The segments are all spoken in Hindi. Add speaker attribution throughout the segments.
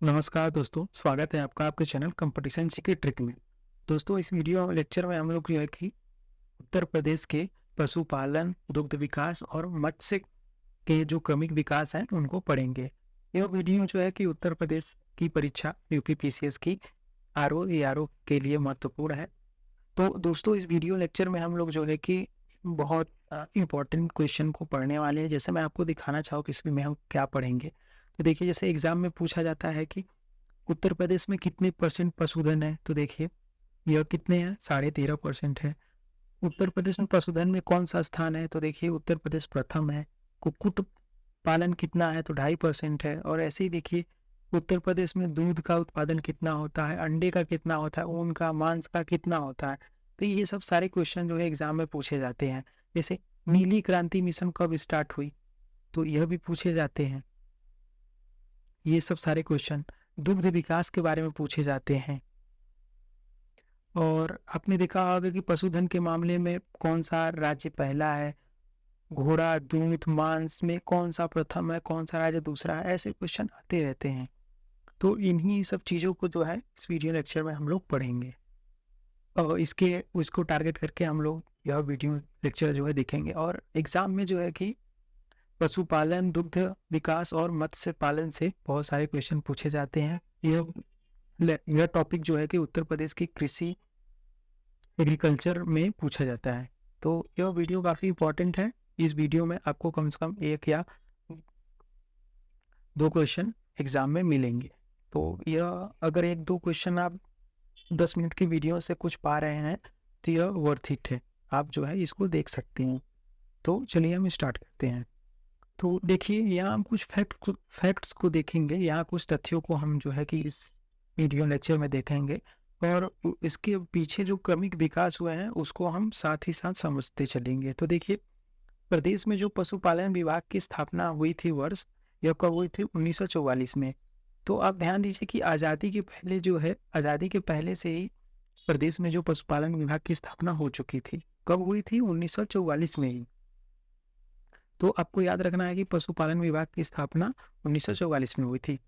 Speaker 1: नमस्कार दोस्तों, स्वागत है आपका आपके चैनल कंपटीशन सीखे ट्रिक में। दोस्तों, इस वीडियो लेक्चर में हम लोग जो है कि उत्तर प्रदेश के पशुपालन, दुग्ध विकास और मत्स्य के जो क्रमिक विकास हैं उनको पढ़ेंगे। यह वीडियो जो है कि उत्तर प्रदेश की परीक्षा यूपी पीसीएस की आरओ एआरओ के लिए महत्वपूर्ण है। तो दोस्तों, इस वीडियो लेक्चर में हम लोग जो है कि बहुत इम्पोर्टेंट क्वेश्चन को पढ़ने वाले हैं। जैसे मैं आपको दिखाना चाहूँ कि इसमें हम क्या पढ़ेंगे। तो देखिए, जैसे एग्जाम में पूछा जाता है कि उत्तर प्रदेश में कितने परसेंट पशुधन है? तो देखिए, यह कितने हैं? 13.5% है। उत्तर प्रदेश में पशुधन में कौन-सा स्थान है? तो देखिए, उत्तर प्रदेश प्रथम है। कुक्कुट पालन कितना है? तो 2.5% है। और ऐसे ही देखिए, उत्तर प्रदेश में दूध का उत्पादन कितना होता है? अंडे का कितना होता है? ऊन का, मांस का कितना होता है? तो ये सब सारे क्वेश्चन जो है एग्जाम में पूछे जाते हैं। जैसे नीली क्रांति मिशन कब स्टार्ट हुई? तो यह भी पूछे जाते हैं। ये सब सारे क्वेश्चन दुग्ध विकास के बारे में पूछे जाते हैं। और आपने देखा होगा कि पशुधन के मामले में कौन-सा राज्य पहला है? घोड़ा, दूध, मांस में कौन-सा प्रथम है? कौन-सा राज्य दूसरा है? ऐसे क्वेश्चन आते रहते हैं। तो इन्हीं सब चीज़ों को जो है इस वीडियो लेक्चर में हम लोग पढ़ेंगे। और उसको टारगेट करके हम लोग यह वीडियो लेक्चर जो है देखेंगे। और एग्ज़ाम में जो है कि पशुपालन, दुग्ध विकास और मत्स्य पालन से बहुत सारे क्वेश्चन पूछे जाते हैं। यह टॉपिक जो है कि उत्तर प्रदेश की कृषि एग्रीकल्चर में पूछा जाता है। तो यह वीडियो काफ़ी इम्पोर्टेंट है। इस वीडियो में आपको कम से कम 1 या 2 क्वेश्चन एग्ज़ाम में मिलेंगे। तो यह अगर 1-2 क्वेश्चन आप 10 मिनट की वीडियो से कुछ पा रहे हैं, तो यह वर्थ इट है। आप जो है इसको देख सकते हैं। तो चलिए हम स्टार्ट करते हैं। तो देखिए, यहाँ हम कुछ फैक्ट्स को देखेंगे। यहाँ कुछ तथ्यों को हम जो है कि इस वीडियो लेक्चर में देखेंगे। और इसके पीछे जो क्रमिक विकास हुए हैं उसको हम साथ ही साथ समझते चलेंगे। तो देखिए, प्रदेश में जो पशुपालन विभाग की स्थापना हुई थी वर्ष, यह कब हुई थी? 1944 में। तो आप ध्यान दीजिए कि आज़ादी के पहले से ही प्रदेश में जो पशुपालन विभाग की स्थापना हो चुकी थी। कब हुई थी? 1944 में ही। तो आपको याद रखना है कि पशुपालन विभाग की स्थापना 1944 में हुई थी।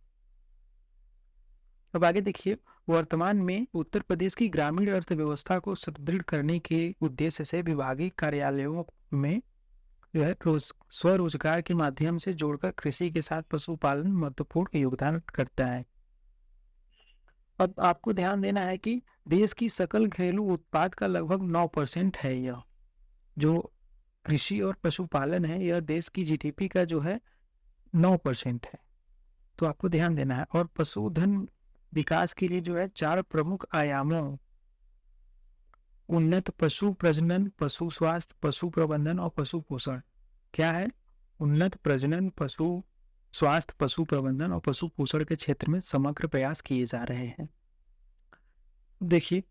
Speaker 1: अब आगे देखिए, वर्तमान में उत्तर प्रदेश की ग्रामीण अर्थव्यवस्था को सुदृढ़ करने के उद्देश्य से विभागीय कार्यालयों में जो है स्वरोजगार के माध्यम से जोड़कर कृषि के साथ पशुपालन महत्वपूर्ण योगदान करता है। अब आपको ध्यान देना है कि देश की सकल घरेलू उत्पाद का लगभग 9% है। यह जो कृषि और पशुपालन है, यह देश की जीडीपी का जो है 9% है। तो आपको ध्यान देना है। और पशुधन विकास के लिए जो है 4 प्रमुख आयामों, उन्नत पशु प्रजनन, पशु स्वास्थ्य, पशु प्रबंधन और पशु पोषण। क्या है? उन्नत प्रजनन, पशु स्वास्थ्य, पशु प्रबंधन और पशु पोषण के क्षेत्र में समग्र प्रयास किए जा रहे हैं। देखिए,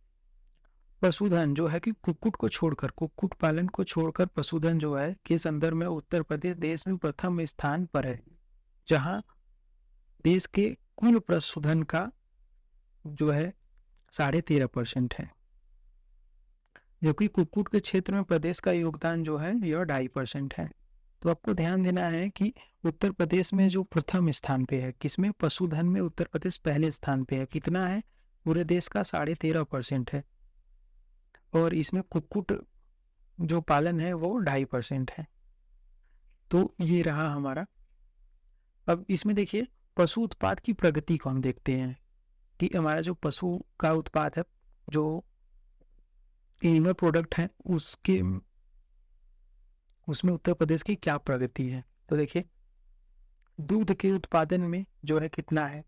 Speaker 1: पशुधन जो है कि कुक्कुट पालन को छोड़कर पशुधन जो है के संदर्भ में उत्तर प्रदेश देश में प्रथम स्थान पर है, जहां देश के कुल पशुधन का जो है 13.5% है। जबकि कुक्कुट के क्षेत्र में प्रदेश का योगदान जो है यह 2.5% है। तो आपको ध्यान देना है कि उत्तर प्रदेश में जो प्रथम स्थान पे है, किसमें? पशुधन में उत्तर प्रदेश पहले स्थान पे है। कितना है? पूरे देश का 13.5% है। और इसमें कुक्कुट जो पालन है वो 2.5% है। तो ये रहा हमारा। अब इसमें देखिए, पशु उत्पाद की प्रगति को हम देखते हैं कि हमारा जो पशु का उत्पाद है, जो एनिमल प्रोडक्ट है, उसमें उत्तर प्रदेश की क्या प्रगति है। तो देखिए, दूध के उत्पादन में जो है कितना है?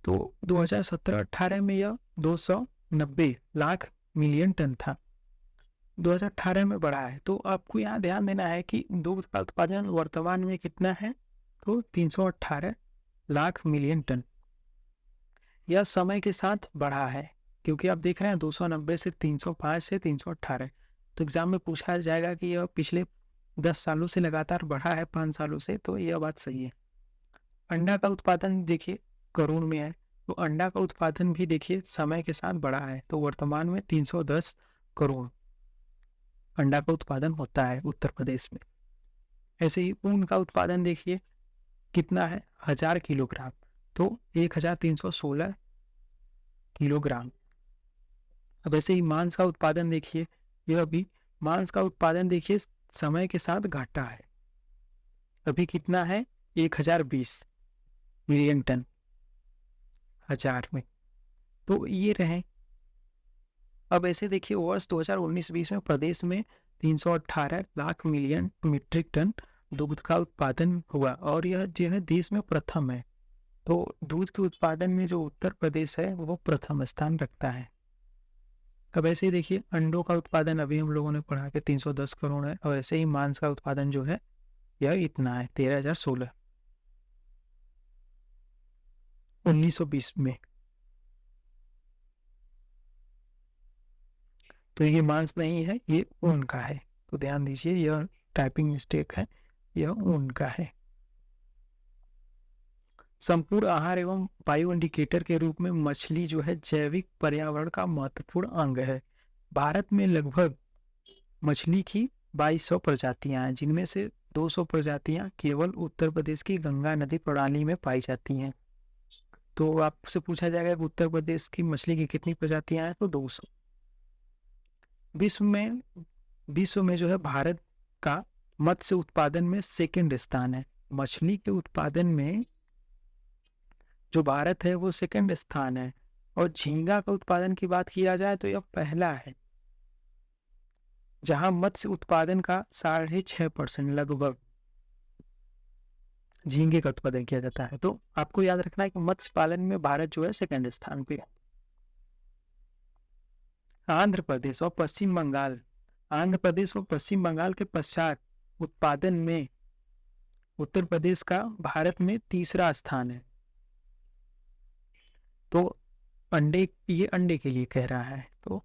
Speaker 1: तो 2017-18 में यह 290 लाख मिलियन टन था। 2018 में बढ़ा है। तो आपको यहाँ ध्यान देना है कि दूध का उत्पादन वर्तमान में कितना है? तो 318 लाख मिलियन टन। यह समय के साथ बढ़ा है, क्योंकि आप देख रहे हैं 290 से 305 से 318। तो एग्जाम में पूछा जाएगा कि यह पिछले 10 सालों से लगातार बढ़ा है, 5 सालों से। तो यह बात सही है। अंडा का उत्पादन देखिए करोड़ में है। तो अंडा का उत्पादन भी देखिए समय के साथ बढ़ा है। तो वर्तमान में 310 करोड़ अंडा का उत्पादन होता है उत्तर प्रदेश में। ऐसे ही ऊन का उत्पादन देखिए कितना है? 1000 किलोग्राम। तो 1316 किलोग्राम। अब ऐसे ही मांस का उत्पादन देखिए, यह अभी मांस का उत्पादन देखिए समय के साथ घटा है। अभी कितना है? 1020 मिलियन टन हजार में। तो ये रहे। अब ऐसे देखिए वर्ष 2019-20 में प्रदेश में 318 लाख मिलियन मीट्रिक टन दूध का उत्पादन हुआ और यह जो है देश में प्रथम है। तो दूध के उत्पादन में जो उत्तर प्रदेश है वो प्रथम स्थान रखता है। अब ऐसे ही देखिए अंडों का उत्पादन अभी हम लोगों ने पढ़ा कि 310 करोड़ है और ऐसे ही मांस का उत्पादन जो है यह इतना है 13,016 1920 में। तो ये मांस नहीं है, ये ऊन का है। तो ध्यान दीजिए यह टाइपिंग मिस्टेक है, यह ऊन का है। संपूर्ण आहार एवं बायो इंडिकेटर के रूप में मछली जो है जैविक पर्यावरण का महत्वपूर्ण अंग है। भारत में लगभग मछली की 2200 प्रजातियां हैं, जिनमें से 200 प्रजातियां केवल उत्तर प्रदेश की गंगा नदी प्रणाली में पाई जाती हैं। तो आपसे पूछा जाएगा कि उत्तर प्रदेश की मछली की कितनी प्रजातियां हैं, तो 200। विश्व में जो है भारत का मत्स्य उत्पादन में सेकंड स्थान है। मछली के उत्पादन में जो भारत है वो सेकंड स्थान है और झींगा का उत्पादन की बात किया जाए तो यह पहला है, जहां मत्स्य उत्पादन का 6.5% लगभग झींगे का उत्पादन किया जाता है। तो आपको याद रखना है कि मत्स्य पालन में भारत जो है सेकंड स्थान पे है। आंध्र प्रदेश और पश्चिम बंगाल, आंध्र प्रदेश और पश्चिम बंगाल के पश्चात उत्पादन में उत्तर प्रदेश का भारत में तीसरा स्थान है। तो अंडे, ये अंडे के लिए कह रहा है, तो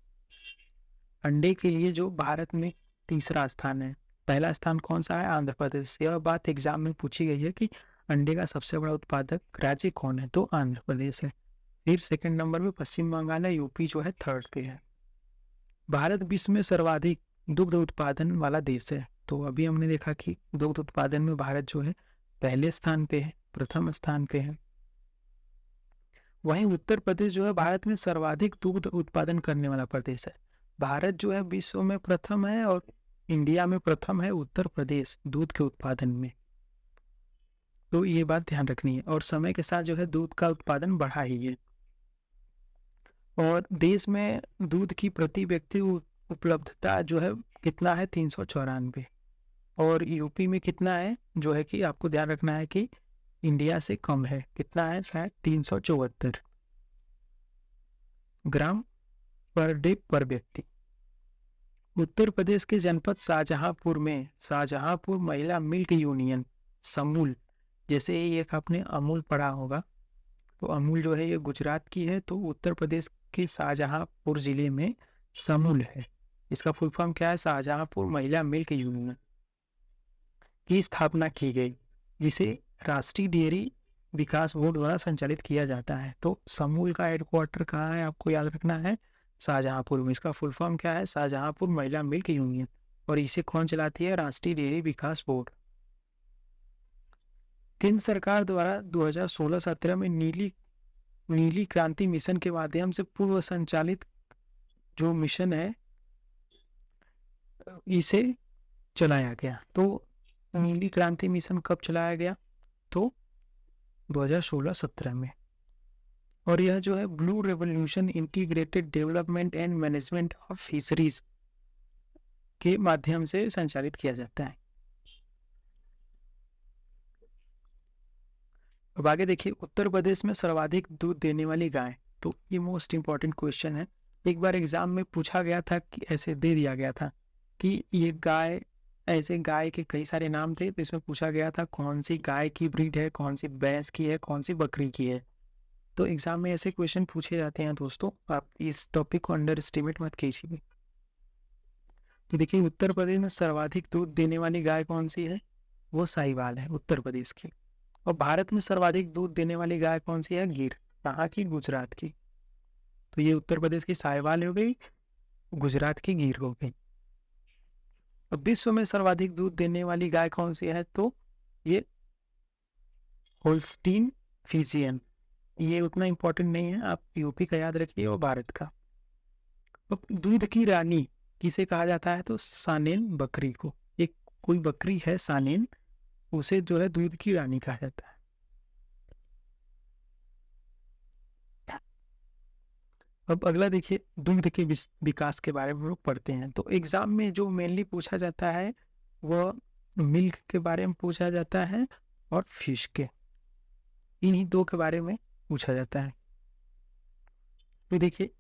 Speaker 1: अंडे के लिए जो भारत में तीसरा स्थान है, पहला स्थान कौन सा है? आंध्र प्रदेश। यह बात एग्जाम में पूछी गई है कि अंडे का सबसे बड़ा उत्पादक राज्य कौन है, तो आंध्र प्रदेश है। फिर सेकंड नंबर पे पश्चिम बंगाल है, यूपी जो है थर्ड पे है। भारत विश्व में सर्वाधिक दुग्ध उत्पादन वाला देश है। तो अभी हमने देखा कि दुग्ध उत्पादन में भारत जो है पहले स्थान पे है, प्रथम स्थान पे है। वहीं उत्तर प्रदेश जो है भारत में सर्वाधिक दुग्ध उत्पादन करने वाला प्रदेश है। भारत जो है विश्व में प्रथम है और इंडिया में प्रथम है उत्तर प्रदेश दूध के उत्पादन में। तो ये बात ध्यान रखनी है। और समय के साथ जो है दूध का उत्पादन बढ़ा ही है। और देश में दूध की प्रति व्यक्ति उपलब्धता जो है कितना है? 394। और यूपी में कितना है जो है कि आपको ध्यान रखना है कि इंडिया से कम है। कितना है? शायद 374 ग्राम पर डे पर व्यक्ति। उत्तर प्रदेश के जनपद शाहजहांपुर में शाहजहांपुर महिला मिल्क यूनियन समूल, जैसे ही एक आपने अमूल पढ़ा होगा, तो अमूल जो है ये गुजरात की है, तो उत्तर प्रदेश के शाहजहांपुर जिले में समूल है। इसका फुल फॉर्म क्या है? शाहजहांपुर महिला मिल्क यूनियन की स्थापना की गई, जिसे राष्ट्रीय डेयरी विकास बोर्ड द्वारा संचालित किया जाता है। तो समूल का हेडक्वार्टर कहाँ है? आपको याद रखना है शाहजहांपुर में। इसका फुल फॉर्म क्या है? शाहजहांपुर महिला मिल्क यूनियन। और इसे कौन चलाती है? राष्ट्रीय डेयरी विकास बोर्ड। केंद्र सरकार द्वारा 2016-17 में नीली क्रांति मिशन के माध्यम से पूर्व संचालित जो मिशन है इसे चलाया गया। तो नीली क्रांति मिशन कब चलाया गया? तो 2016-17 में। और यह जो है blue revolution integrated development and management of fisheries के माध्यम से संचालित किया जाता है। अब आगे देखिए उत्तर प्रदेश में सर्वाधिक दूध देने वाली गाय। तो ये मोस्ट इंपॉर्टेंट क्वेश्चन है। एक बार एग्जाम में पूछा गया था कि ऐसे दे दिया गया था कि ये गाय, ऐसे गाय के कई सारे नाम थे, तो इसमें पूछा गया था कौन सी गाय की ब्रीड है, कौन सी भैंस की है, कौन सी बकरी की है। तो एग्जाम में ऐसे क्वेश्चन पूछे जाते हैं दोस्तों, आप इस टॉपिक को अंडर एस्टिमेट मत कीजिए। तो देखिए उत्तर प्रदेश में सर्वाधिक दूध देने वाली गाय कौन सी है? वो साहिवाल है उत्तर प्रदेश की। और भारत में सर्वाधिक दूध देने वाली गाय कौन सी है? गिर। कहाँ की? गुजरात की। तो ये उत्तर प्रदेश की साहिवाल हो गई, गुजरात की गिर हो गई। अब विश्व में सर्वाधिक दूध देने वाली गाय कौन सी है? तो ये होल्स्टीन फ्रीजियन ये उतना इम्पोर्टेंट नहीं है, आप यूपी का याद रखिए और भारत का। अब दूध की रानी किसे कहा जाता है? तो सानेन बकरी को। एक कोई बकरी है सानेन, उसे जो है दूध की रानी कहा जाता है। अब अगला देखिए, दुग्ध के विकास के बारे में हम लोग पढ़ते हैं। तो एग्जाम में जो मेनली पूछा जाता है वह मिल्क के बारे में पूछा जाता है और फिश के, इन्हीं दो के बारे में पूछा जाता है। तो देखिए,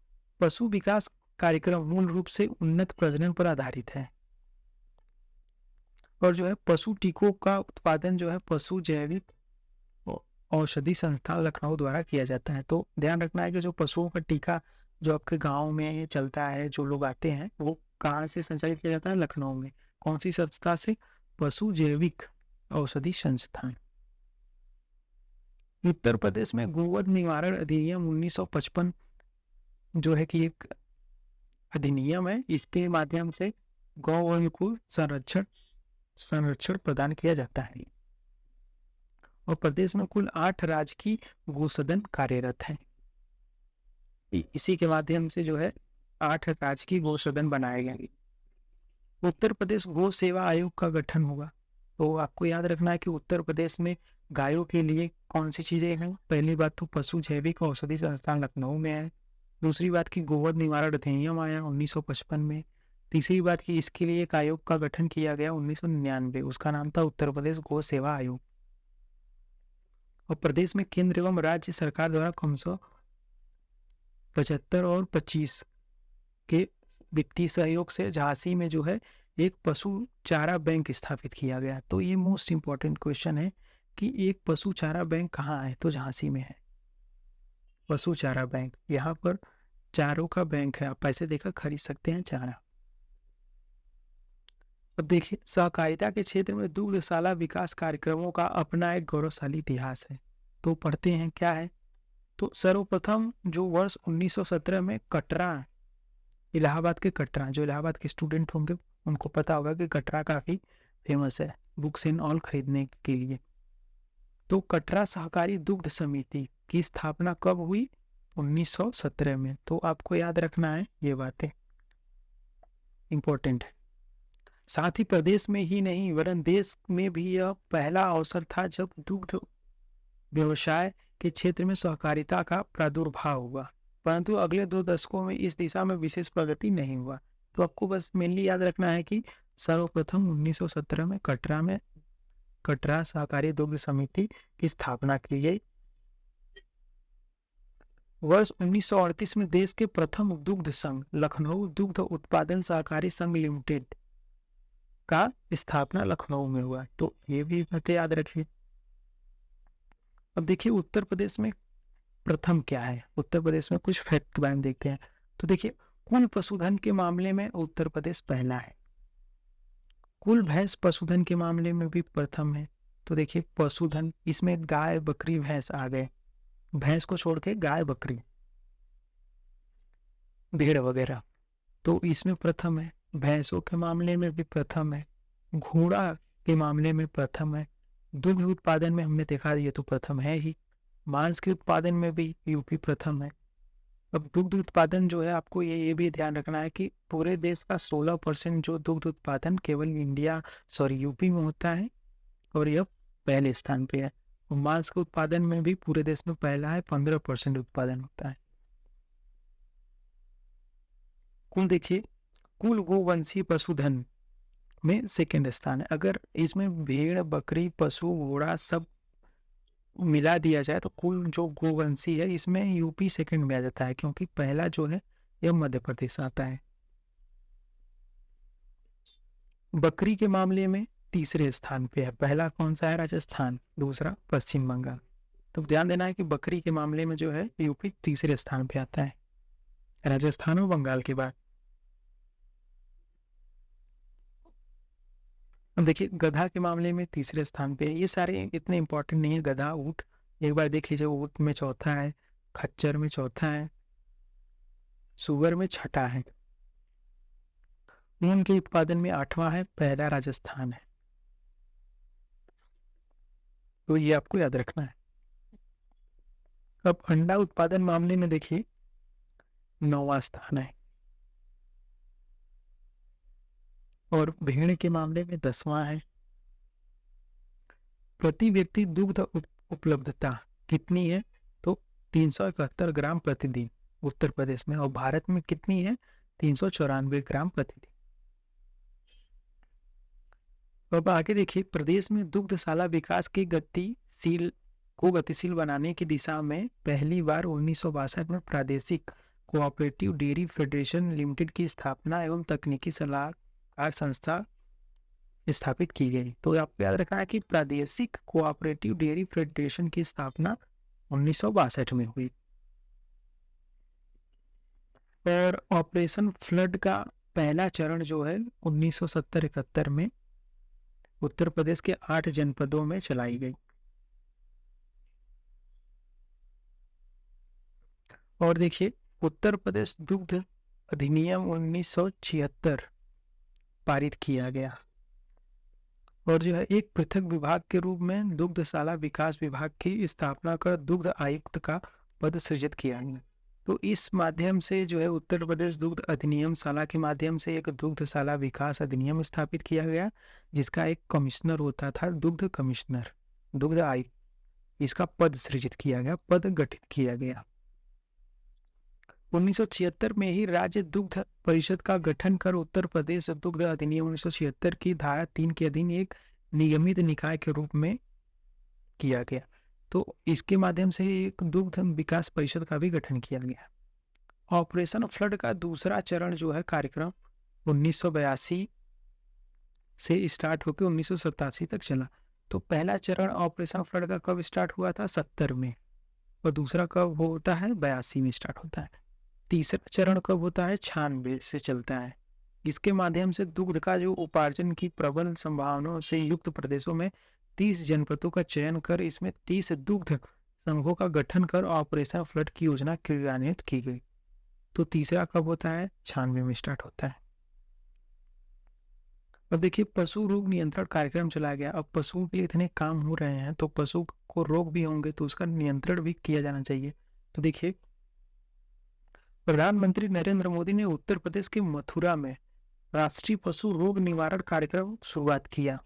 Speaker 1: पशु विकास कार्यक्रम मूल रूप से उन्नत प्रजनन पर आधारित है, और जो है पशु टीकों का उत्पादन जो है पशु जैविक औषधि संस्थान लखनऊ द्वारा किया जाता है। तो ध्यान रखना है कि जो पशुओं का टीका जो आपके गांव में चलता है, जो लोग आते हैं, वो कहाँ से संचालित किया जाता है? लखनऊ में। कौन सी संस्था से? पशु जैविक औषधि संस्थान। उत्तर प्रदेश में गोवध निवारण अधिनियम 1955 जो है कि एक अधिनियम है, इसके माध्यम से गौ को संरक्षण प्रदान किया जाता है। और प्रदेश में कुल 8 राजकीय गोसदन कार्यरत हैं। इसी के माध्यम से जो है 8 राजकीय गोसदन बनाए गए। उत्तर प्रदेश गौ सेवा आयोग का गठन होगा। तो आपको याद रखना है कि उत्तर प्रदेश में गायों के लिए कौन सी चीजें हैं? पहली बात तो पशु जैविक औषधि संस्थान लखनऊ में है। दूसरी बात की गोवध निवारण अधिनियम आया 1955 में। तीसरी बात की इसके लिए एक आयोग का गठन किया गया 1999, उसका नाम था उत्तर प्रदेश गौ सेवा आयोग। और प्रदेश में केंद्र एवं राज्य सरकार द्वारा 575 और 25 के वित्तीय सहयोग से झांसी में जो है एक पशु चारा बैंक स्थापित किया गया। तो ये मोस्ट इंपॉर्टेंट क्वेश्चन है कि एक पशु चारा बैंक कहाँ है? तो झांसी में है पशु चारा बैंक। यहाँ पर चारों का बैंक है, आप पैसे देकर खरीद सकते हैं चारा। अब देखिए, सहकारिता के क्षेत्र में दुग्धशाला विकास कार्यक्रमों का अपना एक गौरवशाली इतिहास है। तो पढ़ते हैं क्या है। तो सर्वप्रथम जो वर्ष 1917 में कटरा, इलाहाबाद के कटरा, जो इलाहाबाद के स्टूडेंट होंगे उनको पता होगा कि कटरा काफ़ी फेमस है बुक्स एंड ऑल खरीदने के लिए। तो कटरा सहकारी दुग्ध समिति की स्थापना कब हुई? 1917 में। तो आपको याद रखना है, ये बातें इंपॉर्टेंट है। साथ ही प्रदेश में ही नहीं वरन देश में भी यह पहला अवसर था जब दुग्ध व्यवसाय के क्षेत्र में सहकारिता का प्रादुर्भाव हुआ, परंतु अगले 2 दशकों में इस दिशा में विशेष प्रगति नहीं हुआ। तो आपको बस मेनली याद रखना है कि सर्वप्रथम 1917 में कटरा सहकारी दुग्ध समिति की स्थापना की गई। वर्ष 1938 में देश के प्रथम दुग्ध संघ लखनऊ दुग्ध उत्पादन सहकारी संघ लिमिटेड का स्थापना लखनऊ में हुआ। तो ये भी बातें याद रखिए। अब देखिए, उत्तर प्रदेश में प्रथम क्या है? उत्तर प्रदेश में कुछ फैक्ट के बारे में देखते हैं। तो देखिए, कुल पशुधन के मामले में उत्तर प्रदेश पहला है। कुल भैंस पशुधन के मामले में भी प्रथम है। तो देखिए, पशुधन इसमें गाय बकरी भैंस आ गए, भैंस को छोड़ के गाय बकरी भेड़ वगैरह, तो इसमें प्रथम है। भैंसों के मामले में भी प्रथम है, घोड़ा के मामले में प्रथम है, दुग्ध उत्पादन में हमने देखा ये तो प्रथम है ही, मांस के उत्पादन में भी यूपी प्रथम है। अब दुग्ध उत्पादन जो है आपको ये भी ध्यान रखना है कि पूरे देश का 16% जो दुग्ध उत्पादन केवल यूपी में होता है, और यह पहले स्थान पे है। और मांस के उत्पादन में भी पूरे देश में पहला है, 15% उत्पादन होता है। कुल देखिए, कुल गोवंशीय पशुधन में सेकेंड स्थान है। अगर इसमें भेड़ बकरी पशु घोड़ा सब मिला दिया जाए तो कुल जो गोवंशी है इसमें यूपी सेकंड में आ जाता है, क्योंकि पहला जो है यह मध्य प्रदेश आता है। बकरी के मामले में तीसरे स्थान पे है, पहला कौन सा है? राजस्थान, दूसरा पश्चिम बंगाल। तो ध्यान देना है कि बकरी के मामले में जो है यूपी तीसरे स्थान पे आता है, राजस्थान और बंगाल के बाद। अब देखिए, गधा के मामले में तीसरे स्थान पे है। ये सारे इतने इंपॉर्टेंट नहीं है। गधा, ऊंट एक बार देख लीजिए, ऊंट में चौथा है, खच्चर में चौथा है, सुअर में छठा है, ऊन के उत्पादन में 8वां है, पहला राजस्थान है। तो ये आपको याद रखना है। अब अंडा उत्पादन मामले में देखिए 9वां स्थान है और भेड़ के मामले में 10वां है। प्रति व्यक्ति दुग्ध उपलब्धता कितनी है? तो 371 ग्राम प्रतिदिन उत्तर प्रदेश में, और भारत में कितनी है? 394 ग्राम प्रतिदिन। अब आगे देखिए, प्रदेश में दुग्धशाला विकास की गतिशील बनाने की दिशा में पहली बार 1962 में प्रादेशिक कोऑपरेटिव डेयरी फेडरेशन लिमिटेड की स्थापना एवं तकनीकी सलाहकार संस्था स्थापित की गई। तो आपको याद रखना है कि प्रादेशिक कोऑपरेटिव डेयरी फेडरेशन की स्थापना 1962 में हुई। और ऑपरेशन फ्लड का पहला चरण जो है 1970-71 में उत्तर प्रदेश के 8 जनपदों में चलाई गई। और देखिए, उत्तर प्रदेश दुग्ध अधिनियम 1976 पारित किया गया और जो है एक पृथक विभाग के रूप में दुग्धशाला विकास विभाग की स्थापना कर दुग्ध आयुक्त का पद सृजित किया गया। तो इस माध्यम से जो है उत्तर प्रदेश दुग्ध अधिनियम शाला के माध्यम से एक दुग्धशाला विकास अधिनियम स्थापित किया गया, जिसका एक कमिश्नर होता था, दुग्ध कमिश्नर, दुग्ध आयुक्त, इसका पद सृजित किया गया, पद गठित किया गया। 1976 में ही राज्य दुग्ध परिषद का गठन कर उत्तर प्रदेश दुग्ध अधिनियम 1976 की धारा 3 के अधीन एक नियमित निकाय के रूप में किया गया। तो इसके माध्यम से एक दुग्ध विकास परिषद का भी गठन किया गया। ऑपरेशन फ्लड का दूसरा चरण जो है कार्यक्रम 1982 से स्टार्ट होकर 1987 तक चला। तो पहला चरण ऑपरेशन फ्लड का कब स्टार्ट हुआ था? 70 में, और दूसरा कब होता है? 82 में स्टार्ट होता है। तीसरा चरण कब होता है? 96 से चलता है। इसके माध्यम से दुग्ध का जो उपार्जन की प्रबल संभावनाओं से युक्त प्रदेशों में 30 जनपदों का चयन कर इसमें 30 दुग्ध संघों का गठन कर ऑपरेशन फ्लड की योजना क्रियान्वित की गई। तो तीसरा कब होता है? 96 में स्टार्ट होता है। अब देखिए, पशु रोग नियंत्रण कार्यक्रम चलाया गया। अब पशुओं के लिए इतने काम हो रहे हैं तो पशु को रोग भी होंगे तो उसका नियंत्रण भी किया जाना चाहिए। तो देखिए, प्रधानमंत्री नरेंद्र मोदी ने उत्तर प्रदेश के मथुरा में राष्ट्रीय पशु रोग निवारण कार्यक्रम शुरुआत किया।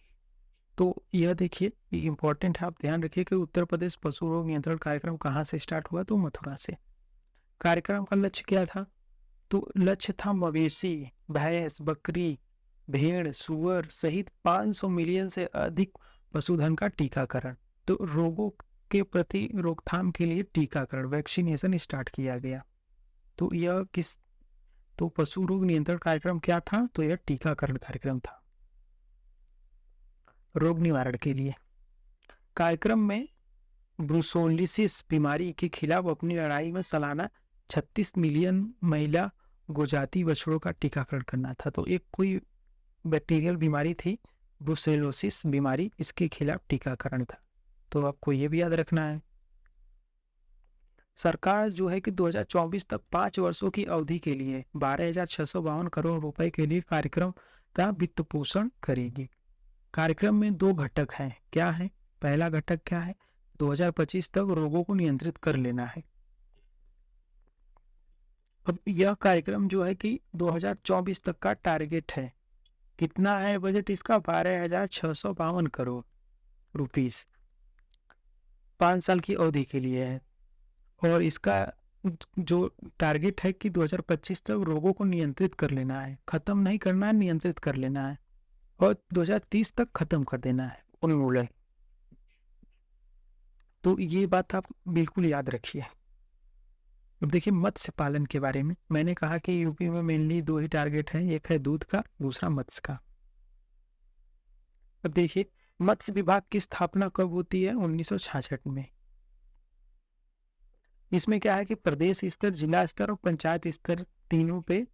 Speaker 1: तो यह देखिए इंपॉर्टेंट है, आप ध्यान रखिए कि उत्तर प्रदेश पशु रोग नियंत्रण कार्यक्रम कहाँ से स्टार्ट हुआ? तो मथुरा से। कार्यक्रम का लक्ष्य क्या था? तो लक्ष्य था मवेशी, भैंस, बकरी, भेड़, सुअर सहित 500 मिलियन से अधिक पशुधन का टीकाकरण। तो रोगों के प्रति रोकथाम के लिए टीकाकरण, वैक्सीनेशन स्टार्ट किया गया। तो यह तो पशु रोग नियंत्रण कार्यक्रम क्या था? तो यह टीकाकरण कार्यक्रम था रोग निवारण के लिए। कार्यक्रम में ब्रुसोलिसिस बीमारी के खिलाफ अपनी लड़ाई में सालाना 36 मिलियन महिला गोजाती बछड़ों का टीकाकरण करना था। तो एक कोई बैक्टीरियल बीमारी थी, ब्रुसेलोसिस बीमारी, इसके खिलाफ टीकाकरण था। तो आपको ये भी याद रखना है। सरकार जो है कि 2024 तक 5 वर्षों की अवधि के लिए 12,652 करोड़ रुपए के लिए कार्यक्रम का वित्त पोषण करेगी। कार्यक्रम में 2 घटक हैं। क्या है? पहला घटक क्या है? 2025 तक रोगों को नियंत्रित कर लेना है। अब यह कार्यक्रम जो है कि 2024 तक का टारगेट है। कितना है बजट इसका? 12,652 करोड़ रुपीस 5 साल की अवधि के लिए है। और इसका जो टारगेट है कि 2025 तक रोगों को नियंत्रित कर लेना है, खत्म नहीं करना है, नियंत्रित कर लेना है, और 2030 तक खत्म कर देना है उन्मूलन। तो ये बात आप बिल्कुल याद रखिए। अब देखिए, मत्स्य पालन के बारे में मैंने कहा कि यूपी में मेनली 2 ही टारगेट हैं, एक है दूध का, दूसरा मत्स्य का। अब देखिए, मत्स्य विभाग की स्थापना कब होती है? 1966 में। इसमें क्या है कि प्रदेश स्तर, जिला स्तर और पंचायत स्तर तीनों पे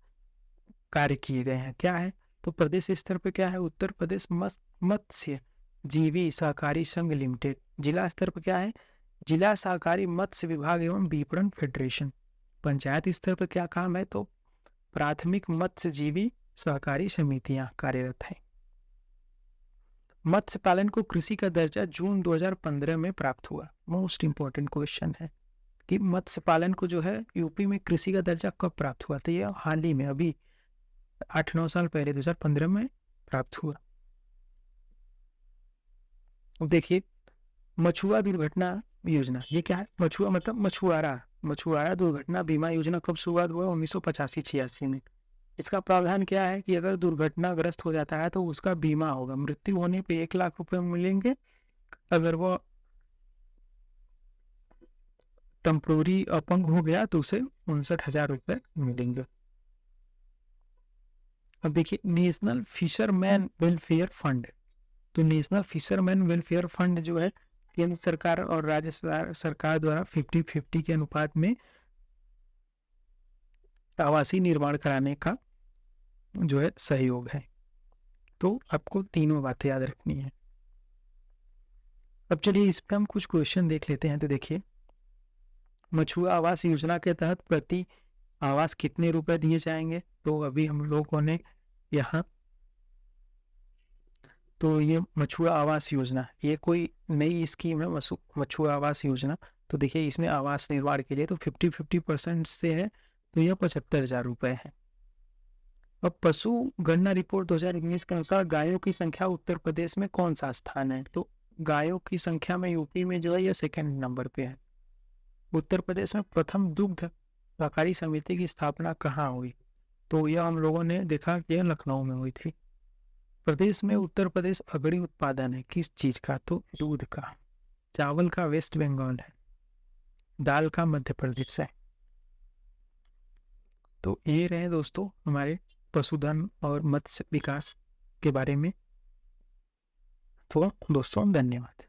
Speaker 1: कार्य किए गए हैं। क्या है? तो प्रदेश स्तर पे क्या है? उत्तर प्रदेश मत्स्य जीवी सहकारी संघ लिमिटेड। जिला स्तर पर क्या है? जिला सहकारी मत्स्य विभाग एवं विपणन फेडरेशन। पंचायत स्तर पर क्या काम है? तो प्राथमिक मत्स्य जीवी सहकारी समितियां कार्यरत हैं। मत्स्य पालन को कृषि का दर्जा जून 2015 में प्राप्त हुआ। मोस्ट इंपॉर्टेंट क्वेश्चन है। कि मत्स्य पालन को जो है यूपी में कृषि का दर्जा कब प्राप्त हुआ, तो ये हाल ही में अभी 8-9 साल पहले 2015 में प्राप्त हुआ। अब देखिए मछुआ दुर्घटना योजना, ये क्या है? मछुआ मतलब मछुआरा दुर्घटना बीमा योजना कब शुरुआत हुआ? 1985-86 में। इसका प्रावधान क्या है कि अगर दुर्घटनाग्रस्त हो जाता है तो उसका बीमा होगा, मृत्यु होने पे 1 लाख रुपए मिलेंगे, अगर वो टेम्पोररी अपंग हो गया तो उसे 59,000 रुपए मिलेंगे। अब देखिए नेशनल फिशरमैन वेलफेयर फंड, तो नेशनल फिशरमैन वेलफेयर फंड जो है केंद्र सरकार और राज्य सरकार द्वारा 50-50 के अनुपात में आवासीय निर्माण कराने का जो है सहयोग है। तो आपको तीनों बातें याद रखनी है। अब चलिए इस पे हम कुछ क्वेश्चन देख लेते हैं। तो देखिए मछुआ आवास योजना के तहत प्रति आवास कितने रुपए दिए जाएंगे? तो अभी हम लोगों ने यहाँ, तो ये मछुआ आवास योजना ये कोई नई स्कीम है, मछुआ आवास योजना। तो देखिए इसमें आवास निर्माण के लिए तो 50-50% से है, तो यह 75,000 रुपए है। अब पशु गणना रिपोर्ट 2019 के अनुसार गायों की संख्या उत्तर प्रदेश में कौन सा स्थान है? तो गायों की संख्या में यूपी में जो है यह 2nd नंबर पे है। उत्तर प्रदेश में प्रथम दुग्ध सहकारी समिति की स्थापना कहाँ हुई? तो यह हम लोगों ने देखा कि लखनऊ में हुई थी। प्रदेश में उत्तर प्रदेश अग्रणी उत्पादन है किस चीज का? तो दूध का। चावल का वेस्ट बंगाल है, दाल का मध्य प्रदेश है। तो ये रहे दोस्तों हमारे पशुधन और मत्स्य विकास के बारे में। तो दोस्तों धन्यवाद।